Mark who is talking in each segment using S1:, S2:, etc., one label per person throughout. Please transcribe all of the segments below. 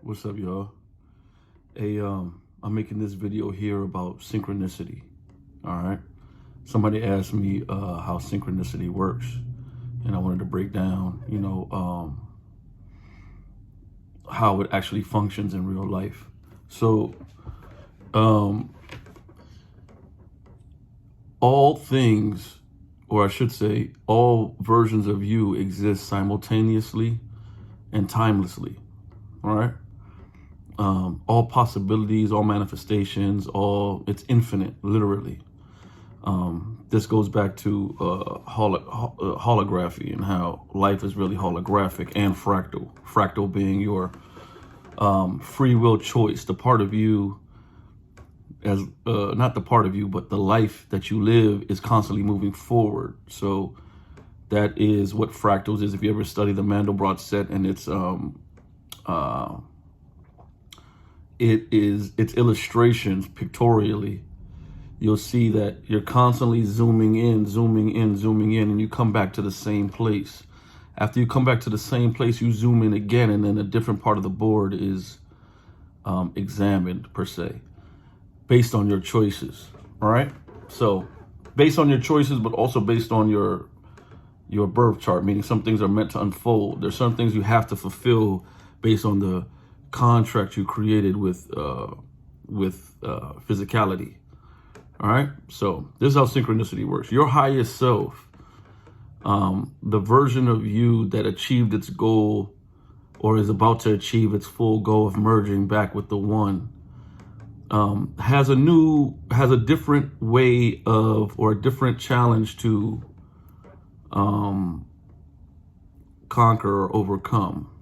S1: What's up, y'all? I'm making this video here about synchronicity. All right. Somebody asked me how synchronicity works, and I wanted to break down, how it actually functions in real life. So, all things, or I should say, all versions of you exist simultaneously and timelessly. All right. All possibilities, all manifestations, it's infinite, literally. This goes back to holography and how life is really holographic and fractal. Fractal being your free will choice, the part of you as not the part of you, but the life that you live is constantly moving forward. So that is what fractals is. If you ever study the Mandelbrot set and it's illustrations pictorially, you'll see that you're constantly zooming in, and you come back to the same place. After you come back to the same place, you zoom in again, and then a different part of the board is examined, per se, based on your choices. All right? So based on your choices, but also based on your birth chart, meaning some things are meant to unfold. There's some things you have to fulfill based on the contract you created with physicality. All right. So this is how synchronicity works. Your highest self, the version of you that achieved its goal or is about to achieve its full goal of merging back with the one, has a different way of, or a different challenge to conquer or overcome.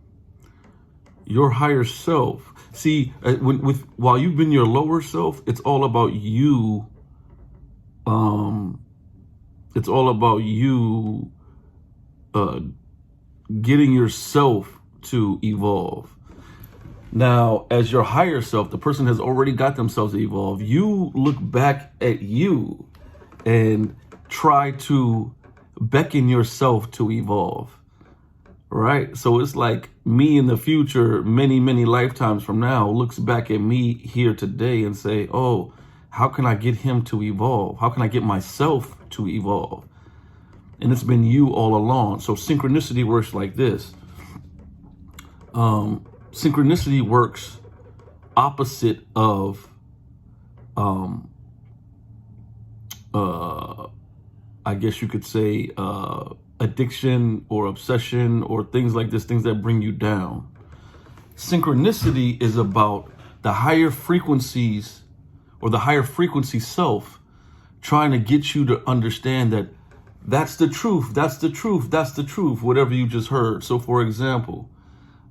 S1: Your higher self. See, while you've been your lower self, it's all about you. It's all about you getting yourself to evolve. Now, as your higher self, the person has already got themselves to evolve. You look back at you and try to beckon yourself to evolve. Right? So it's like me in the future, many, many lifetimes from now, looks back at me here today and say, oh, how can I get him to evolve? How can I get myself to evolve? And it's been you all along. So synchronicity works like this. Synchronicity works opposite of I guess you could say addiction or obsession or things like this, things that bring you down. Synchronicity is about the higher frequencies or the higher frequency self trying to get you to understand that that's the truth, that's the truth, that's the truth, whatever you just heard. So for example,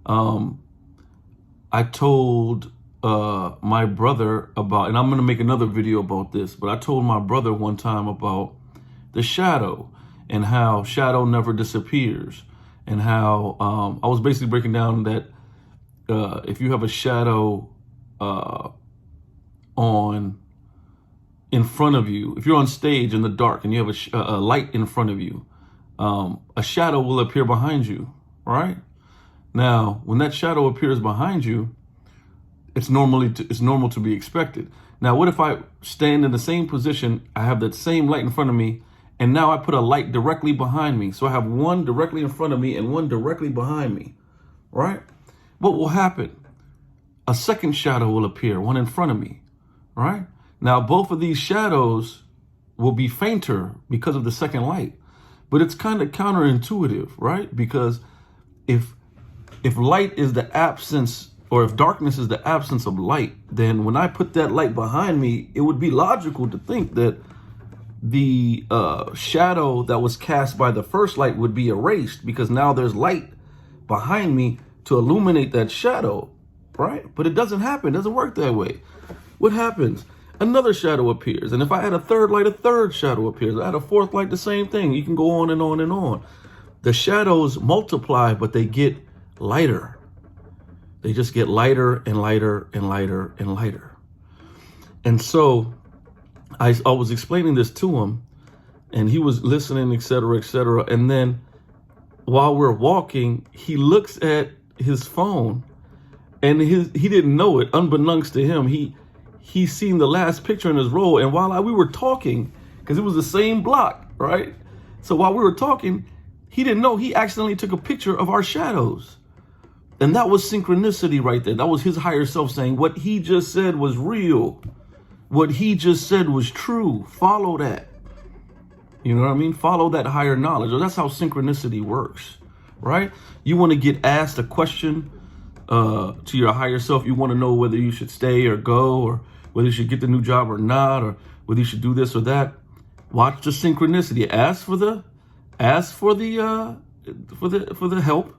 S1: I told my brother about, and I'm going to make another video about this, but I told my brother one time about the shadow and how shadow never disappears, and how I was basically breaking down that if you have a shadow in front of you, if you're on stage in the dark and you have a light in front of you, a shadow will appear behind you, right? Now, when that shadow appears behind you, it's normal to be expected. Now, what if I stand in the same position, I have that same light in front of me, and now I put a light directly behind me. So I have one directly in front of me and one directly behind me, right? What will happen? A second shadow will appear, one in front of me, right? Now, both of these shadows will be fainter because of the second light, but it's kind of counterintuitive, right? Because if light is the absence, or if darkness is the absence of light, then when I put that light behind me, it would be logical to think that the shadow that was cast by the first light would be erased, because now there's light behind me to illuminate that shadow, right? But it doesn't happen. It doesn't work that way. What happens? Another shadow appears. And if I add a third light, a third shadow appears. I add a fourth light, the same thing. You can go on and on and on. The shadows multiply, but they get lighter. They just get lighter and lighter and lighter and lighter. And so I was explaining this to him, and he was listening, et cetera, et cetera. And then while we're walking, he looks at his phone And he didn't know it, unbeknownst to him. He seen the last picture in his roll, and while we were talking, because it was the same block, right? So while we were talking, he didn't know he accidentally took a picture of our shadows. And that was synchronicity right there. That was his higher self saying what he just said was real. What he just said was true. Follow that. You know what I mean? Follow that higher knowledge. That's how synchronicity works, right? You want to get asked a question to your higher self. You want to know whether you should stay or go, or whether you should get the new job or not, or whether you should do this or that. Watch the synchronicity. Ask for the help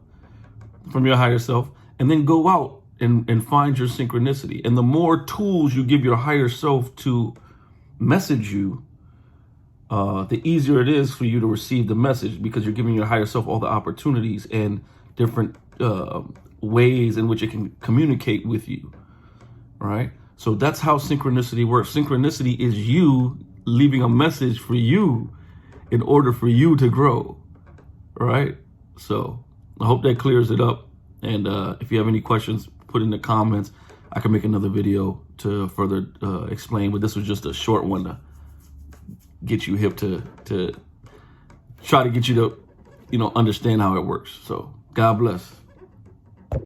S1: from your higher self, and then go out and find your synchronicity. And the more tools you give your higher self to message you, the easier it is for you to receive the message, because you're giving your higher self all the opportunities and different ways in which it can communicate with you, right? So that's how synchronicity works. Synchronicity is you leaving a message for you in order for you to grow, right? So I hope that clears it up. And if you have any questions, put in the comments. I can make another video to further explain, but this was just a short one to get you hip to try to get you to, understand how it works. So God bless.